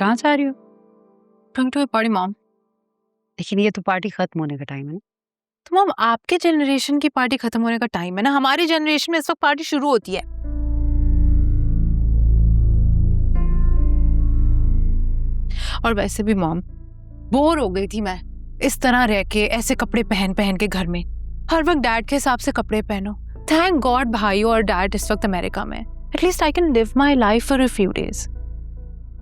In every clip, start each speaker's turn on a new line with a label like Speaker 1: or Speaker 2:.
Speaker 1: कहाँ जा रही हो?
Speaker 2: Going to a party, mom.
Speaker 1: लेकिन ये तो पार्टी खत्म होने का टाइम है ना।
Speaker 2: तो मॉम आपके जनरेशन की पार्टी खत्म होने का टाइम है ना, हमारी जनरेशन में इस वक्त पार्टी शुरू होती है। और वैसे भी मॉम बोर हो गई थी मैं इस तरह रह के, ऐसे कपड़े पहन पहन के घर में, हर वक्त डैड के हिसाब से कपड़े पहनो। थैंक गॉड भाई और डैड इस वक्त अमेरिका में, at least I can live my life for a few days.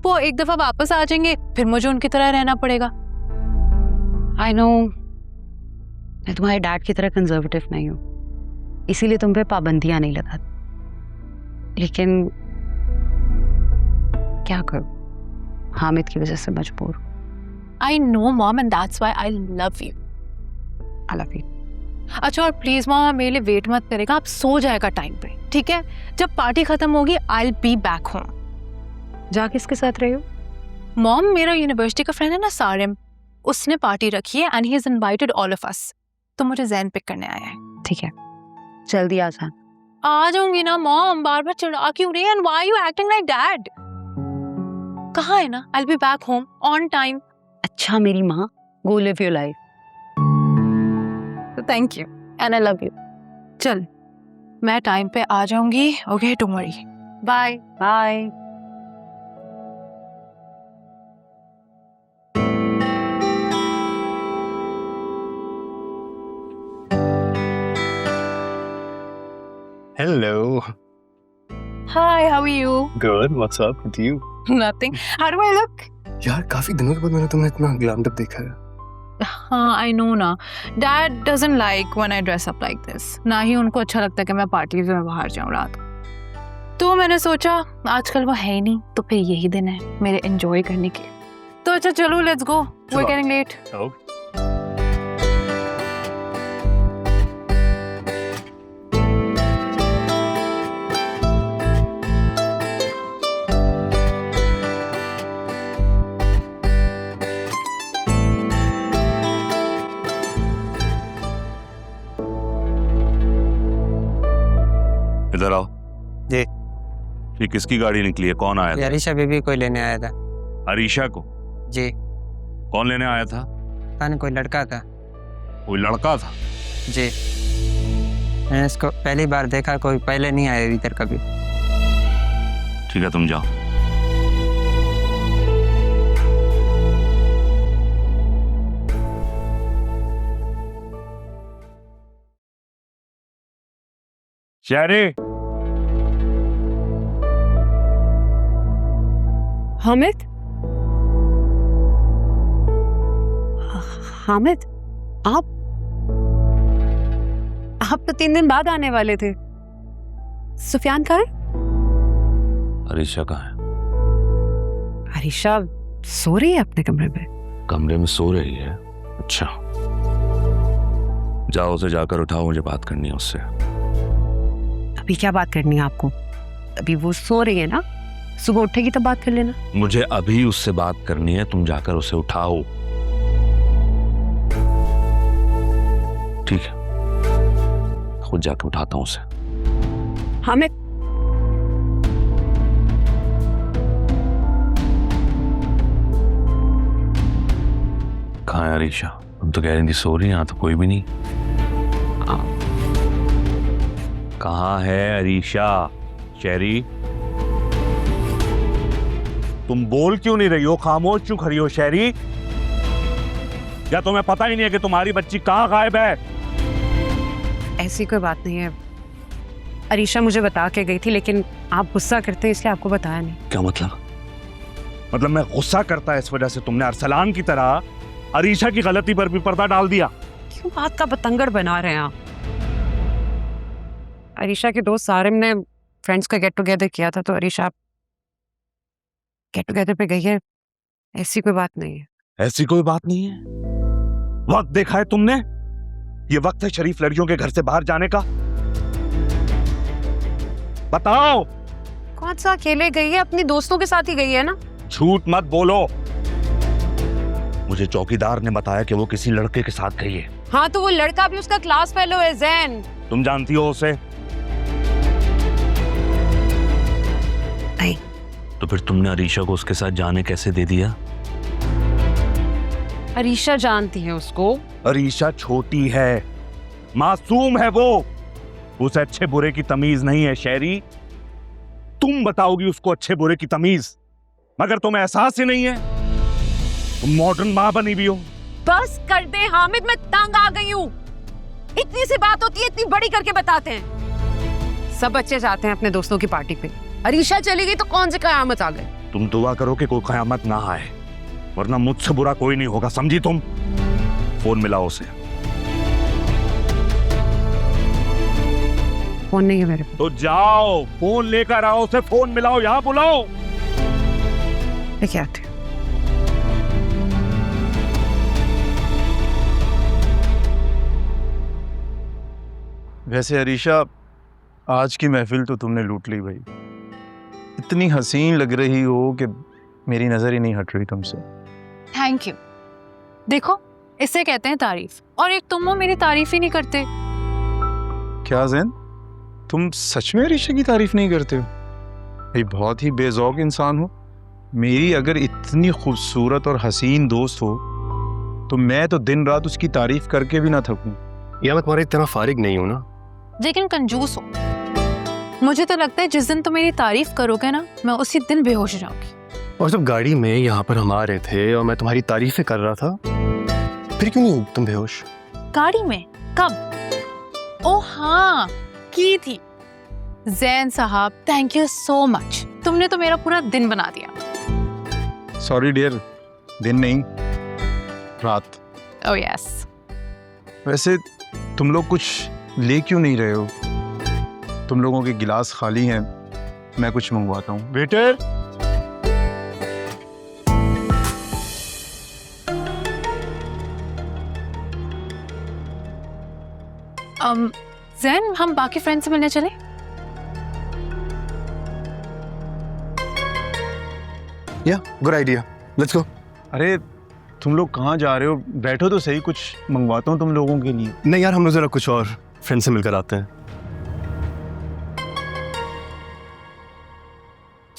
Speaker 2: वो एक दफा वापस आ जाएंगे, फिर मुझे उनकी तरह रहना पड़ेगा।
Speaker 1: आई नो मैं तुम्हारे डैड की तरह कंजर्वेटिव नहीं हूँ, इसीलिए तुम पे पाबंदियां नहीं लगाती, लेकिन क्या करूं, हामिद की वजह से मजबूर।
Speaker 2: I know mom and that's why I love you.
Speaker 1: I love you.
Speaker 2: अच्छा, और प्लीज मॉम मेरे लिए वेट मत करेगा, आप सो जाएगा टाइम पे, ठीक है? जब पार्टी खत्म होगी I'll be back home.
Speaker 1: जा किसके साथ रही हो?
Speaker 2: मॉम मेरा यूनिवर्सिटी का फ्रेंड है ना सारिम, उसने पार्टी रखी है and he has invited all of us. तो मुझे जैन पिक करने आया है।
Speaker 1: ठीक है, जल्दी आ जा।
Speaker 2: आ जाऊंगी ना मॉम, बार बार चिढ़ा क्यों रही है? And why are you acting like dad? कहाँ है ना? I'll be back home on time.
Speaker 1: अच्छा मेरी माँ, go live your life.
Speaker 2: Thank you and I love you. चल मैं टाइम पे आ जाऊंगी, okay, don't worry. Bye.
Speaker 1: Bye.
Speaker 3: Hello.
Speaker 2: Hi, how are you?
Speaker 3: Good. What's up with you?
Speaker 2: Nothing. How do I look?
Speaker 3: यार काफी दिनों के बाद मैंने तुम्हें इतना ग्लैम्ड अप देखा है।
Speaker 2: हाँ, I know ना। Dad doesn't like when I dress up like this. ना ही उनको अच्छा लगता कि मैं पार्टीज में बाहर जाऊँ रात को। तो मैंने सोचा आजकल वो है ही नहीं, तो फिर यही दिन है मेरे एंजॉय करने के। तो अच्छा चलो, let's go, we're getting late.
Speaker 3: Okay.
Speaker 4: इधर आओ।
Speaker 5: जी।
Speaker 4: ये किसकी गाड़ी निकली है? कौन आया था?
Speaker 5: अरीशा बीबी कोई लेने आया था।
Speaker 4: अरीशा को?
Speaker 5: जी।
Speaker 4: कौन लेने आया था?
Speaker 5: पता नहीं, कोई लड़का था।
Speaker 4: कोई लड़का था?
Speaker 5: जी, मैंने इसको पहली बार देखा, कोई पहले नहीं आया इधर कभी।
Speaker 4: ठीक है, तुम जाओ। शेरी।
Speaker 1: हामिद? हामिद, आप तो 3 दिन बाद आने वाले थे। सुफियान कहाँ है?
Speaker 4: अरीशा कहाँ है?
Speaker 1: अरीशा सो रही है अपने कमरे में।
Speaker 4: कमरे में सो रही है? अच्छा, जाओ उसे जाकर उठाओ, मुझे बात करनी है उससे।
Speaker 1: अभी क्या बात करनी है आपको? अभी वो सो रही है ना, सुबह उठेगी तब बात कर लेना।
Speaker 4: मुझे अभी उससे बात करनी है, तुम जाकर उसे उठाओ। ठीक है, खुद जाकर उठाता हूँ उसे।
Speaker 1: हामिद,
Speaker 4: कहाँ है अरीशा? तुम तो कह रही थी सो रही है, यहाँ तो कोई भी नहीं। कहाँ है अरीशा? शेरी, तुम बोल क्यों नहीं रही हो? खामोश क्यों खड़ी हो शेरी? क्या तुम्हें पता ही नहीं है कि तुम्हारी बच्ची कहाँ गायब है?
Speaker 1: ऐसी कोई बात नहीं है, अरीशा मुझे बता के गई थी, लेकिन आप गुस्सा करते हैं इसलिए आपको बताया नहीं।
Speaker 4: क्या मतलब? मतलब मैं गुस्सा करता है इस वजह से तुमने अरसलान की तरह अरीशा की गलती पर भी पर्दा डाल दिया?
Speaker 1: क्यों बात का बतंगड़ बना रहे हैं आप? अरीशा के दोस्त सारिम ने फ्रेंड्स का गेट टुगेदर किया था, तो अरीशा गेट टुगेदर पे गई है, ऐसी कोई बात नहीं है।
Speaker 4: ऐसी कोई बात नहीं है? वक्त देखा है तुमने? ये वक्त है शरीफ लड़कियों के घर से बाहर जाने का। बताओ।
Speaker 1: कौन सा अकेले गई है? अपनी दोस्तों के साथ ही गई है ना।
Speaker 4: झूठ मत बोलो, मुझे चौकीदार ने बताया कि वो किसी लड़के के साथ गई है।
Speaker 1: हाँ, तो वो लड़का भी उसका क्लास फेलो है, जैन।
Speaker 4: तुम जानती हो उसे?
Speaker 1: नहीं।
Speaker 4: तो फिर तुमने अरीशा को उसके साथ जाने कैसे दे दिया?
Speaker 1: अरीशा जानती है उसको।
Speaker 4: अरीशा छोटी है, मासूम है वो, उसे अच्छे बुरे की तमीज नहीं है शहरी। तुम बताओगी उसको अच्छे बुरे की तमीज, मगर तुम्हें एहसास ही नहीं है। तुम मॉडर्न माँ बनी भी हो।
Speaker 1: बस कर दे हामिद, मैं तंग आ गई हूँ। इतनी सी बात होती है, इतनी बड़ी करके बताते हैं। सब बच्चे जाते हैं अपने दोस्तों की पार्टी पे, अरीशा चली गई तो कौन सी कयामत आ गई।
Speaker 4: तुम दुआ करो कि कोई कयामत ना आए, वरना मुझसे बुरा कोई नहीं होगा, समझी तुम? फोन मिलाओ उसे।
Speaker 1: फोन नहीं है मेरे
Speaker 4: तो जाओ फोन लेकर आओ, उसे फोन मिलाओ, यहाँ बुलाओ।
Speaker 1: लेके आते हैं।
Speaker 6: वैसे अरीशा, आज की महफिल तो तुमने लूट ली भाई। इतनी हसीन लग रही हो कि मेरी नजर ही नहीं हट रही तुमसे।
Speaker 2: Thank you. देखो, इसे कहते हैं तारीफ, और एक तुम हो मेरी तारीफ ही नहीं करते।
Speaker 6: क्या ज़ैन, तुम सच में अरीशा की तारीफ नहीं करते हो? भाई बहुत ही बेज़ौक इंसान हो। मेरी अगर इतनी खूबसूरत और हसीन दोस्त हो तो मैं तो दिन रात उसकी तारीफ करके भी ना थकूं।
Speaker 3: या मैं तुम्हारी इतना फारिग नहीं हूं ना।
Speaker 2: लेकिन कंजूस हो। मुझे तो लगता है जिस दिन तुम मेरी तारीफ करोगे ना, मैं उसी दिन बेहोश हो जाऊंगी।
Speaker 3: और जब गाड़ी में यहाँ पर हम आ रहे थे और मैं तुम्हारी तारीफें कर रहा था, फिर क्यों नहीं तुम बेहोश?
Speaker 2: गाड़ी में? कब? ओ हाँ, की थी। जैन साहब, थैंक यू सो मच। तुमने तो मेरा पूरा दिन बना दिया।
Speaker 6: सॉरी डियर, दिन नहीं, रात।
Speaker 2: Oh yes.
Speaker 6: वैसे तुम लोग कुछ ले क्यों नहीं रहे हो? तुम लोगों के गिलास खाली हैं, मैं कुछ मंगवाता हूँ। वेटर,
Speaker 2: जैन, हम बाकी फ्रेंड से मिलने चले?
Speaker 3: या गुड आइडिया, लेट्स गो।
Speaker 6: अरे तुम लोग कहाँ जा रहे हो? बैठो तो सही, कुछ मंगवाता हूँ तुम लोगों के लिए।
Speaker 3: नहीं यार, हम लोग जरा कुछ और फ्रेंड से मिलकर आते हैं।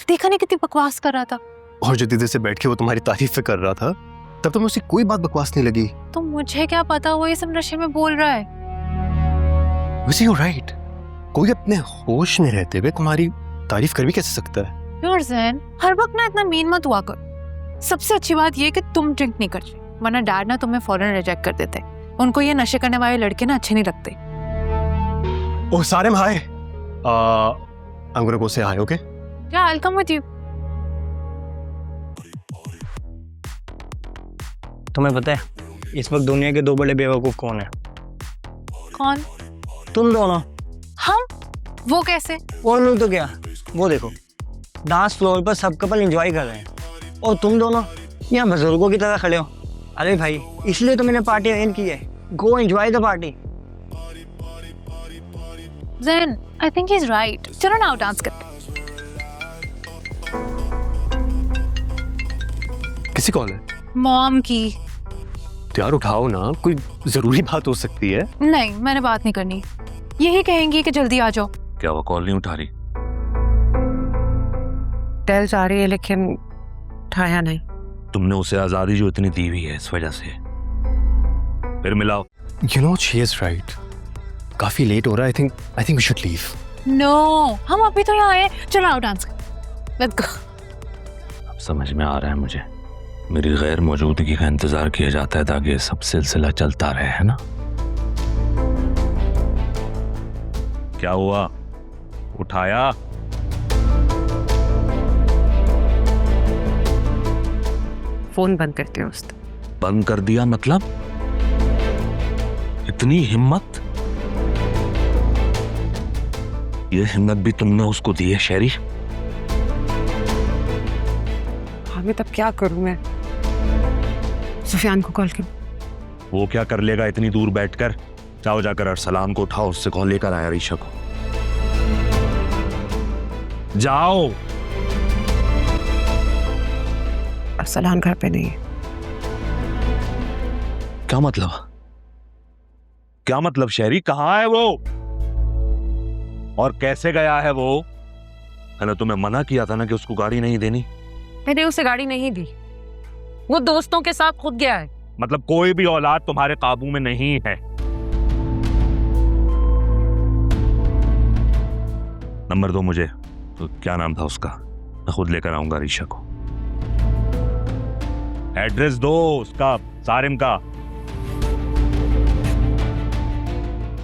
Speaker 2: देखा नहीं कितनी बकवास कर रहा था।
Speaker 3: और जो दीदी से बैठ के वो तुम्हारी तारीफें कर रहा था, तब तो मुझे कोई बात बकवास नहीं लगी।
Speaker 2: तो मुझे क्या पता वो ये सब नशे में बोल रहा है।
Speaker 3: वैसे यू राइट, कोई अपने होश में रहते हुए तुम्हारी तारीफ कर भी कैसे सकता है?
Speaker 2: यार जैन, हर वक्त ना इतना मीन मत हुआ कर। सबसे अच्छी बात ये कि तुम ड्रिंक नहीं करते, वरना डैड ना तुम्हें फौरन रिजेक्ट कर देते। उनको ये नशे करने वाले लड़के ना अच्छे नहीं लगते।
Speaker 3: ओह सारेम हाय, I'm gonna go say hi, okay?
Speaker 2: Yeah, I'll come with you.
Speaker 5: तुम्हें पता है इस वक्त दुनिया के दो बड़े बेवकूफ कौन है?
Speaker 2: कौन?
Speaker 5: तुम दोनों।
Speaker 2: हम? वो कैसे?
Speaker 5: और लोग तो क्या, वो देखो डांस फ्लोर पर सब कपल एंजॉय कर रहे हैं और तुम दोनों यहाँ बुजुर्गों की तरह खड़े हो। अरे भाई, इसलिए तो मैंने पार्टी अरेंज की है। गो enjoy the party.
Speaker 2: Zen, I think he's right. चलो ना डांस करते।
Speaker 3: किसी कॉल है?
Speaker 2: मॉम की।
Speaker 3: तो यार उठाओ ना, कोई जरूरी बात हो सकती है।
Speaker 2: नहीं, मैंने बात नहीं करनी। यही कहेंगी कि जल्दी आ जाओ।
Speaker 4: क्या वो कॉल नहीं उठा रही?
Speaker 1: टेल जा रही है लेकिन उठाया नहीं।
Speaker 4: तुमने उसे आजादी जो इतनी दी हुई है इस वजह से। फिर मिलाओ।
Speaker 3: You know she is right. काफी लेट हो रहा है। I think we should leave.
Speaker 2: No, हम अभी तो यहाँ आए। चलो आओ डांस कर। Let's go.
Speaker 4: अब समझ में आ रहा है मुझे, मेरी गैर मौजूदगी का इंतजार किया जाता है ताकि सब सिलसिला चलता रहे, है ना? क्या हुआ? उठाया?
Speaker 1: फोन बंद करते हो उस।
Speaker 4: बंद कर दिया मतलब? इतनी हिम्मत? ये हिम्मत भी तुमने उसको दी है शहरी?
Speaker 1: हामिद अब क्या करूं मैं? सुफियान को कॉल कर।
Speaker 4: वो क्या कर लेगा इतनी दूर बैठकर? जाओ जाकर अरसलान को उठाओ, उससे कॉल लेकर आया अरीशा को। जाओ।
Speaker 1: अरसलान घर पे नहीं है।
Speaker 4: क्या मतलब? क्या मतलब शहरी? कहाँ है वो और कैसे गया है वो? मैंने तुम्हें मना किया था ना कि उसको गाड़ी नहीं देनी।
Speaker 1: मैंने उसे गाड़ी नहीं दी, वो दोस्तों के साथ खुद गया है।
Speaker 4: मतलब कोई भी औलाद तुम्हारे काबू में नहीं है। नंबर दो मुझे, तो क्या नाम था उसका, मैं खुद लेकर आऊंगा अरीशा को। एड्रेस दो उसका, सारिम का।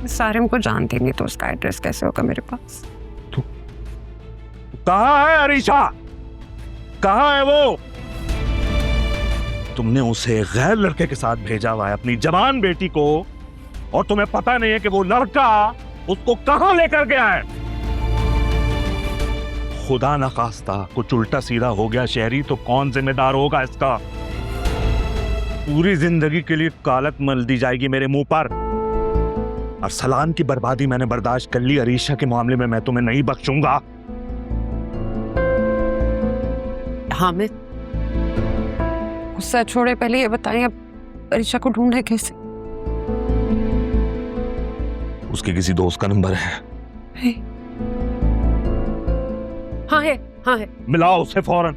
Speaker 1: सारिम को जानती नहीं तो उसका एड्रेस कैसे होगा मेरे पास?
Speaker 4: कहाँ है अरीशा, कहाँ है वो? तुमने उसे गैर लड़के के साथ भेजा हुआ है, अपनी जवान बेटी को, और तुम्हें पता नहीं है कि वो लड़का उसको कहां लेकर गया है। खुदा न खास्ता कुछ उल्टा सीधा हो गया शहरी, तो कौन जिम्मेदार होगा इसका? पूरी जिंदगी के लिए कालक मल दी जाएगी मेरे मुंह पर। और सलाम की बर्बादी मैंने बर्दाश्त कर ली, अरीशा के मामले में मैं तुम्हें नहीं बख्शूंगा।
Speaker 1: हामिद, गुस्सा छोड़े, पहले ये बताएं अब अरीशा को ढूंढे कैसे?
Speaker 4: उसके किसी दोस्त का नंबर है?
Speaker 1: हाँ है, हाँ है।
Speaker 4: मिलाओ उसे फौरन।